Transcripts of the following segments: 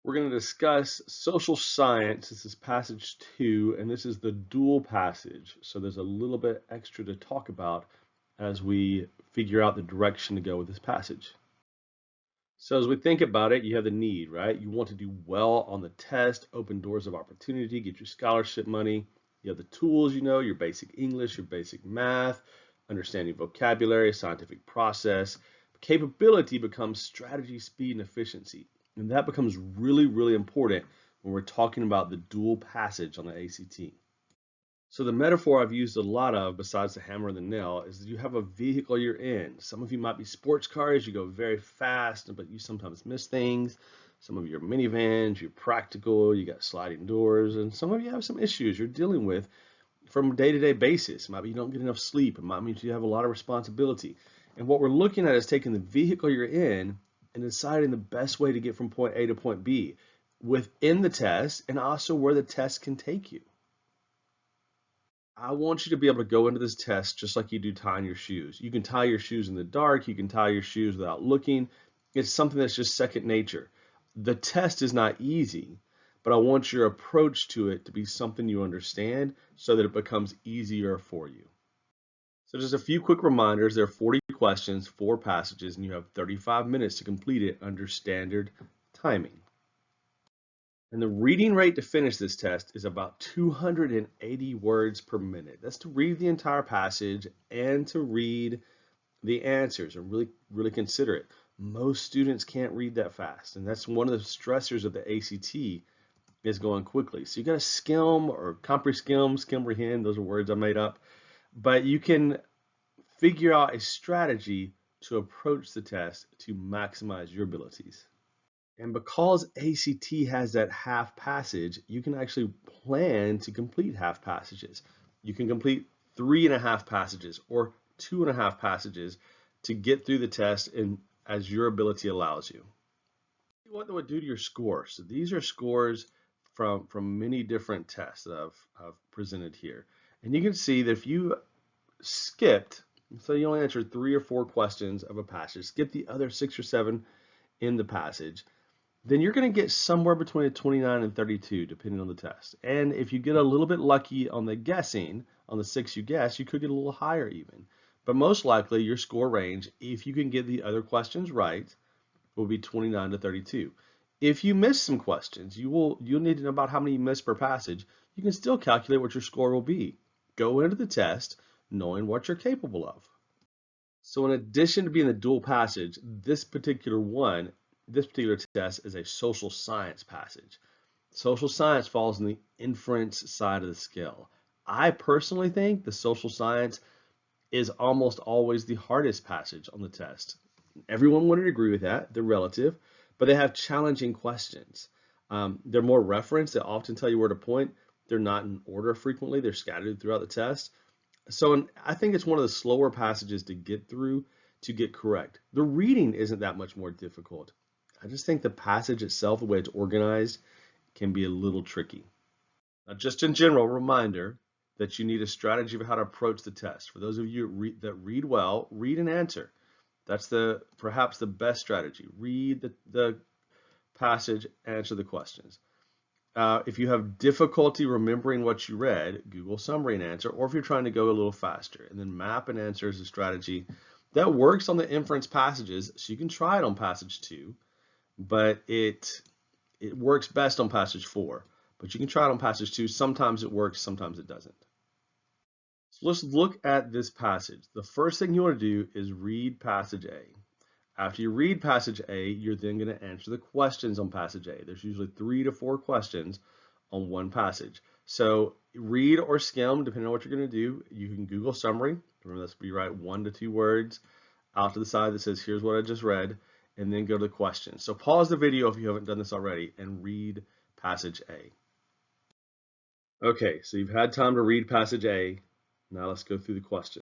We're going to discuss social science. This is passage 2, and this is the dual passage. So there's a little bit extra to talk about as we figure out the direction to go with this passage. So as we think about it, you have the need, right? You want to do well on the test, open doors of opportunity, get your scholarship money. You have the tools, your basic English, your basic math, understanding vocabulary, scientific process. Capability becomes strategy, speed, and efficiency. And that becomes really, really important when we're talking about the dual passage on the ACT. So the metaphor I've used a lot of, besides the hammer and the nail, is that you have a vehicle you're in. Some of you might be sports cars, you go very fast, but you sometimes miss things. Some of you are minivans, you're practical, you got sliding doors, and some of you have some issues you're dealing with from a day-to-day basis. It might be you don't get enough sleep, it might mean you have a lot of responsibility. And what we're looking at is taking the vehicle you're in and deciding the best way to get from point A to point B within the test and also where the test can take you. I want you to be able to go into this test just like you do tying your shoes. You can tie your shoes in the dark, you can tie your shoes without looking. It's something that's just second nature. The test is not easy, but I want your approach to it to be something you understand so that it becomes easier for you. So just a few quick reminders. There are 40 questions, 4 passages, and you have 35 minutes to complete it under standard timing. And the reading rate to finish this test is about 280 words per minute. That's to read the entire passage and to read the answers and really consider it. Most students can't read that fast, and that's one of the stressors of the ACT is going quickly. So you got to skim or comprehend, those are words I made up, but you can figure out a strategy to approach the test to maximize your abilities. And because ACT has that half passage, you can actually plan to complete half passages. You can complete 3.5 passages or 2.5 passages to get through the test and as your ability allows you. What that would do to your score. So these are scores from many different tests that I've presented here. And you can see that if you skipped, so you only answered 3 or 4 questions of a passage, skip the other 6 or 7 in the passage, then you're going to get somewhere between a 29 and 32, depending on the test. And if you get a little bit lucky on the guessing, on the 6 you guess, you could get a little higher even. But most likely your score range, if you can get the other questions right, will be 29 to 32. If you miss some questions, you'll need to know about how many you miss per passage. You can still calculate what your score will be. Go into the test knowing what you're capable of. So in addition to being the dual passage, this particular test is a social science passage. Social science falls in the inference side of the scale. I personally think the social science is almost always the hardest passage on the test. Everyone wouldn't agree with that. They're relative, but they have challenging questions. They're more referenced. They often tell you where to point. They're not in order frequently. They're scattered throughout the test. So I think it's one of the slower passages to get through to get correct. The reading isn't that much more difficult. I just think the passage itself, the way it's organized, can be a little tricky. Now, just in general, reminder that you need a strategy of how to approach the test. For those of you that read well, read and answer. That's perhaps the best strategy. Read the passage, answer the questions. If you have difficulty remembering what you read, Google summary and answer, or if you're trying to go a little faster, and then map and answer is a strategy that works on the inference passages, so you can try it on passage 2, but it works best on passage 4. But you can try it on passage 2. Sometimes it works, sometimes it doesn't. So let's look at this passage. The first thing you want to do is read passage A. After you read passage A, you're then going to answer the questions on passage A. There's usually 3 to 4 questions on one passage. So read or skim, depending on what you're going to do. You can Google summary. Remember, that's where you write 1 to 2 words out to the side that says, here's what I just read, and then go to the questions. So pause the video if you haven't done this already and read passage A. Okay, so you've had time to read passage A. Now let's go through the questions.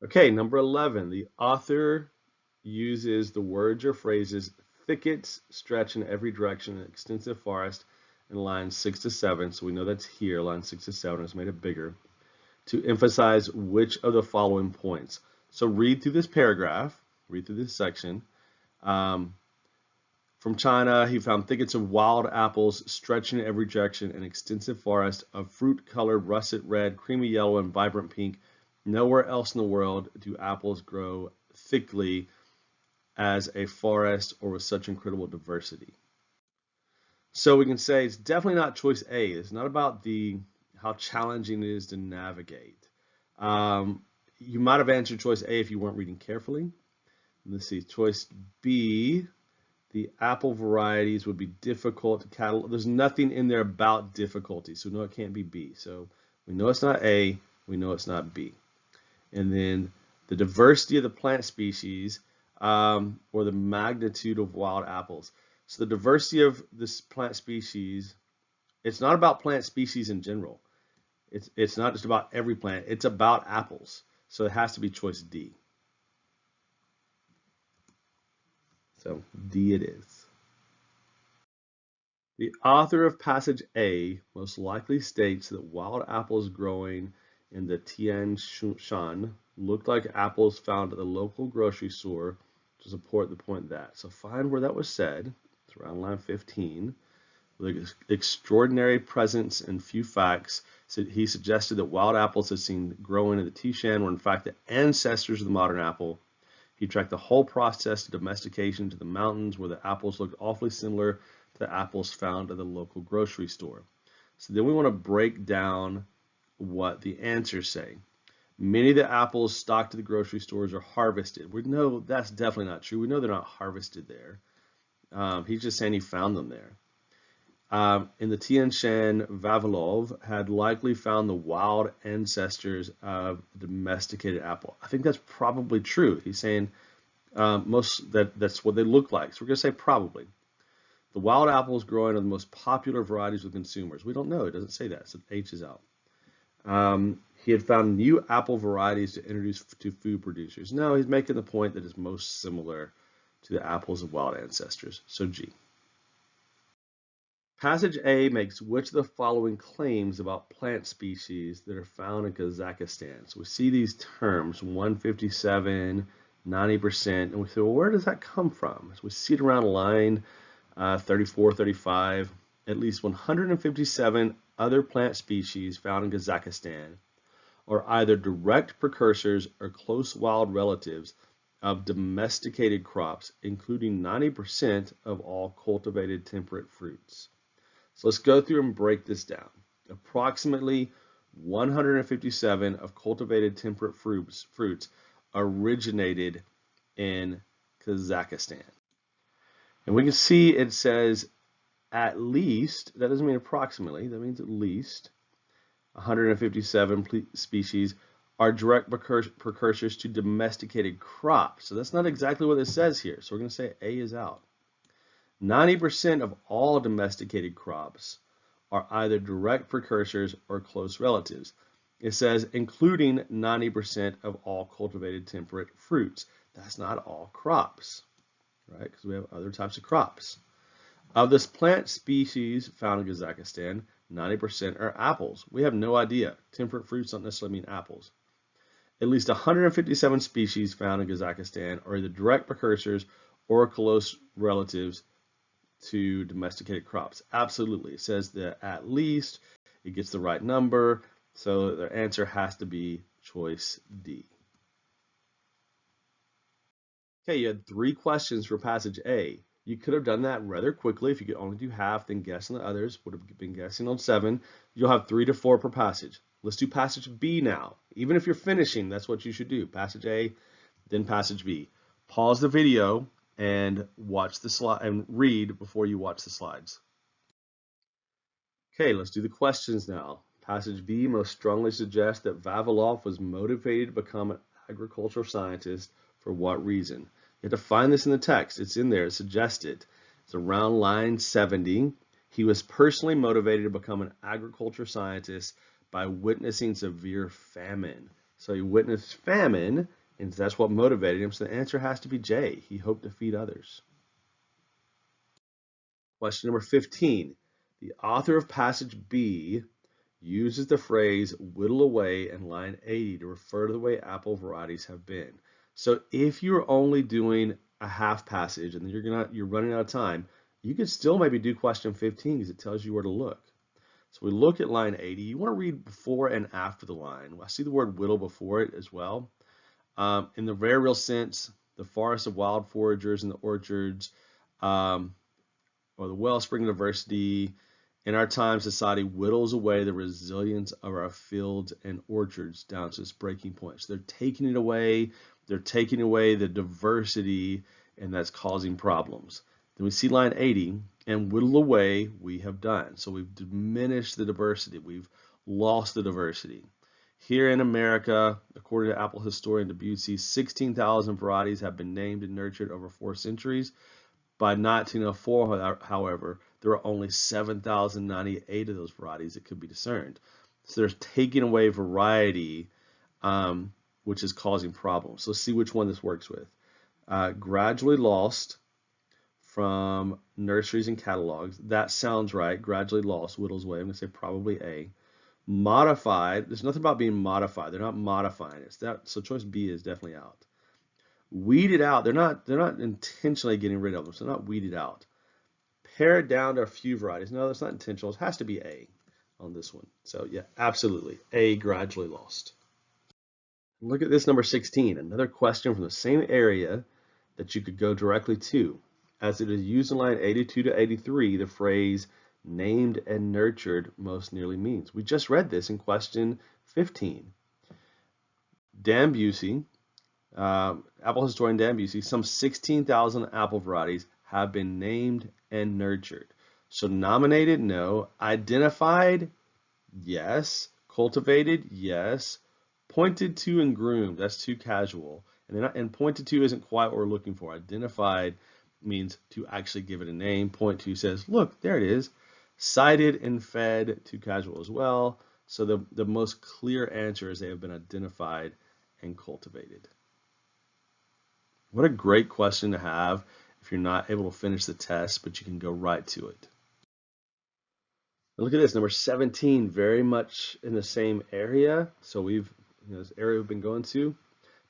Okay, number 11, the author uses the words or phrases thickets stretch in every direction, an extensive forest, in lines 6 to 7. So we know that's here, line 6 to 7 is made it bigger, to emphasize which of the following points. So read through this paragraph, read through this section. For From China, he found thickets of wild apples stretching in every direction, an extensive forest of fruit-colored russet red, creamy yellow, and vibrant pink. Nowhere else in the world do apples grow thickly as a forest or with such incredible diversity. So we can say it's definitely not choice A. It's not about how challenging it is to navigate. You might have answered choice A if you weren't reading carefully. Let's see, choice B, the apple varieties would be difficult to catalog. There's nothing in there about difficulty, so we know it can't be B. So we know it's not A, we know it's not B. And then the diversity of the plant species, or the magnitude of wild apples. So the diversity of this plant species, it's not about plant species in general. It's not just about every plant, it's about apples. So it has to be choice D. So D it is. The author of passage A most likely states that wild apples growing in the Tian Shan looked like apples found at the local grocery store to support the point that. So find where that was said. It's around line 15. With extraordinary presence and few facts, so he suggested that wild apples had seen growing in the Tian were in fact the ancestors of the modern apple. He tracked the whole process of domestication to the mountains where the apples looked awfully similar to the apples found at the local grocery store. So then we want to break down what the answers say. Many of the apples stocked at the grocery stores are harvested. We know that's definitely not true. We know they're not harvested there. He's just saying he found them there. In the Tian Shan, Vavilov had likely found the wild ancestors of the domesticated apple. I think that's probably true. He's saying that's what they look like. So we're going to say probably. The wild apples growing are the most popular varieties with consumers. We don't know. It doesn't say that. So H is out. He had found new apple varieties to introduce to food producers. No, he's making the point that it's most similar to the apples of wild ancestors. So G. Passage A makes which of the following claims about plant species that are found in Kazakhstan? So we see these terms, 157, 90%, and we say, well, where does that come from? So we see it around line 34, 35, at least 157 other plant species found in Kazakhstan are either direct precursors or close wild relatives of domesticated crops, including 90% of all cultivated temperate fruits. So let's go through and break this down. Approximately 157 of cultivated temperate fruits originated in Kazakhstan. And we can see it says at least, that doesn't mean approximately, that means at least 157 species are direct precursors to domesticated crops. So that's not exactly what it says here. So we're going to say A is out. 90% of all domesticated crops are either direct precursors or close relatives. It says including 90% of all cultivated temperate fruits. That's not all crops, right? Because we have other types of crops. Of this plant species found in Kazakhstan, 90% are apples. We have no idea. Temperate fruits don't necessarily mean apples. At least 157 species found in Kazakhstan are either direct precursors or close relatives to domesticated crops. Absolutely. It says that at least, it gets the right number, so the answer has to be choice D. Okay, you had 3 questions for passage A. You could have done that rather quickly. If you could only do half, then guess on the others. Would have been guessing on 7. You'll have 3 to 4 per passage. Let's do passage B now. Even if you're finishing, that's what you should do. Passage A, then passage B. Pause the video and watch the slide and read before you watch the slides. Okay, let's do the questions now. Passage B most strongly suggests that Vavilov was motivated to become an agricultural scientist. For what reason? You have to find this in the text. It's in there. It's suggested. It's around line 70. He was personally motivated to become an agriculture scientist by witnessing severe famine. So he witnessed famine, and that's what motivated him. So the answer has to be J. He hoped to feed others. Question number 15. The author of passage B uses the phrase whittle away in line 80 to refer to the way apple varieties have been. So if you're only doing a half passage and you're running out of time, You could still maybe do question 15 because it tells you where to look. So we look at line 80. You want to read before and after the line. I see the word whittle before it as well. In the very real sense, the forest of wild foragers and the orchards, or the wellspring of diversity, in our time, society whittles away the resilience of our fields and orchards down to its breaking point. So they're taking it away. They're taking away the diversity, and that's causing problems. Then we see line 80, and whittle away we have done. So we've diminished the diversity. We've lost the diversity. Here in America, according to apple historian Debussy, 16,000 varieties have been named and nurtured over 4 centuries. By 1904, however, there are only 7,098 of those varieties that could be discerned. So they're taking away variety, which is causing problems. So let's see which one this works with. Gradually lost from nurseries and catalogs. That sounds right. Gradually lost, whittles away. I'm going to say probably A. Modified. There's nothing about being modified. They're not modifying it. So choice B is definitely out. Weeded out. They're not intentionally getting rid of them. So not weeded out. Pared down to a few varieties. No, that's not intentional. It has to be A on this one. So yeah, absolutely. A, gradually lost. Look at this number 16. Another question from the same area that you could go directly to. As it is used in line 82 to 83, the phrase named and nurtured most nearly means. We just read this in question 15. Dan Busey, apple historian Dan Busey, some 16,000 apple varieties have been named and nurtured. So nominated, no. Identified, yes. Cultivated, yes. Pointed to and groomed, that's too casual. And pointed to isn't quite what we're looking for. Identified means to actually give it a name. Point to says, look, there it is. Cited and fed, too casual as well. So the most clear answer is they have been identified and cultivated. What a great question to have if you're not able to finish the test, but you can go right to it. Look at this, number 17, very much in the same area. So this area we've been going to.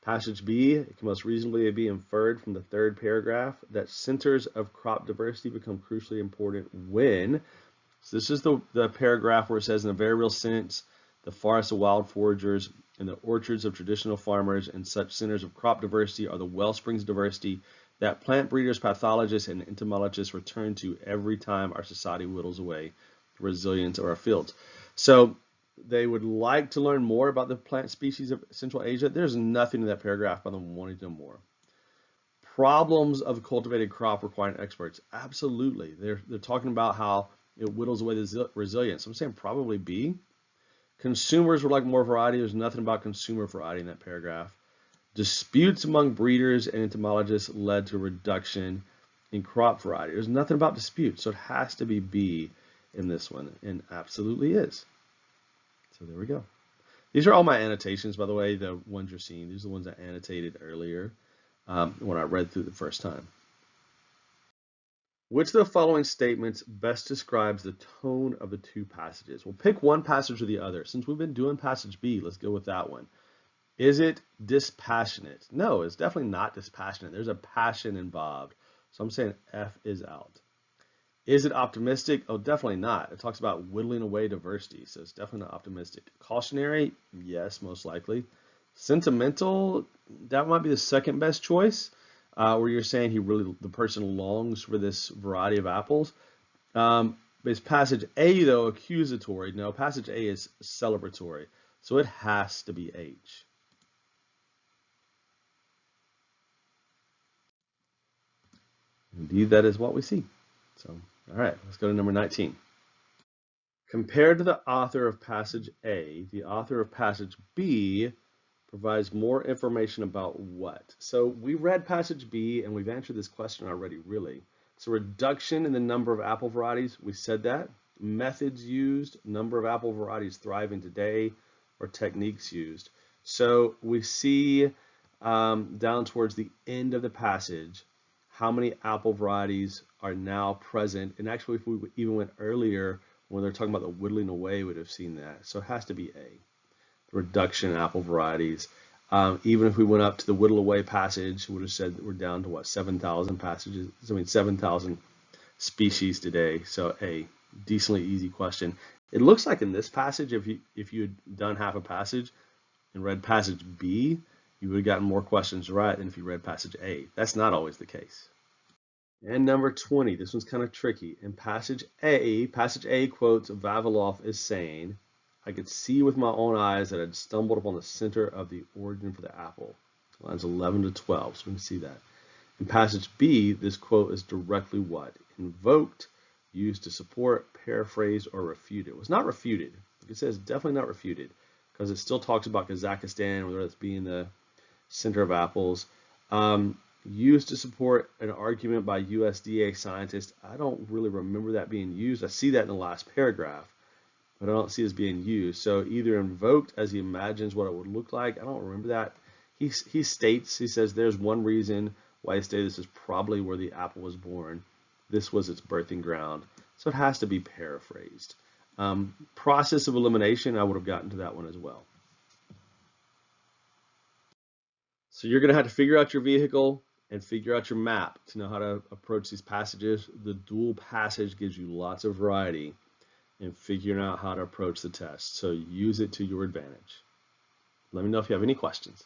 Passage B, it can most reasonably be inferred from the third paragraph that centers of crop diversity become crucially important when, so this is the paragraph where it says in a very real sense, the forests of wild foragers and the orchards of traditional farmers and such centers of crop diversity are the wellsprings of diversity that plant breeders, pathologists, and entomologists return to every time our society whittles away the resilience of our fields. So they would like to learn more about the plant species of Central Asia. There's nothing in that paragraph about them wanting to know more. Problems of cultivated crop requiring experts. Absolutely. They're talking about how it whittles away the resilience. I'm saying probably B. Consumers would like more variety. There's nothing about consumer variety in that paragraph. Disputes among breeders and entomologists led to a reduction in crop variety. There's nothing about disputes, so it has to be B in this one, and absolutely is. So there we go. These are all my annotations, by the way, the ones you're seeing. These are the ones I annotated earlier when I read through the first time. Which of the following statements best describes the tone of the two passages? We'll pick one passage or the other. Since we've been doing passage B, let's go with that one. Is it dispassionate? No, it's definitely not dispassionate. There's a passion involved. So I'm saying F is out. Is it optimistic? Oh, definitely not. It talks about whittling away diversity, so it's definitely not optimistic. Cautionary? Yes, most likely. Sentimental? That might be the second best choice, where you're saying the person longs for this variety of apples. Is passage A, though, accusatory? No, passage A is celebratory, so it has to be H. Indeed, that is what we see. So, all right, let's go to number 19. Compared to the author of passage A, the author of passage B provides more information about what? So we read passage B and we've answered this question already, really. So reduction in the number of apple varieties, we said that. Methods used, number of apple varieties thriving today, or techniques used. So we see down towards the end of the passage how many apple varieties are now present. And actually, if we even went earlier, when they're talking about the whittling away, we would have seen that. So it has to be A, the reduction in apple varieties. Even if we went up to the whittle away passage, we would have said that we're down to what, 7,000 passages, 7,000 species today. So A, decently easy question. It looks like in this passage, if you had done half a passage and read passage B, you would have gotten more questions right than if you read passage A. That's not always the case. And number 20, this one's kind of tricky. In passage A quotes Vavilov as saying, I could see with my own eyes that I'd stumbled upon the center of the origin for the apple. Lines 11 to 12, so we can see that. In passage B, this quote is directly what? Invoked, used to support, paraphrase, or refute. It was not refuted. Like it says, definitely not refuted, because it still talks about Kazakhstan, whether it's being the center of apples. Used to support an argument by USDA scientists. I don't really remember that being used. I see that in the last paragraph, but I don't see it as being used. So either invoked as he imagines what it would look like. I don't remember that. He says there's one reason why he stated this is probably where the apple was born. This was its birthing ground. So it has to be paraphrased. Process of elimination, I would have gotten to that one as well. So you're going to have to figure out your vehicle and figure out your map to know how to approach these passages. The dual passage gives you lots of variety in figuring out how to approach the test. So use it to your advantage. Let me know if you have any questions.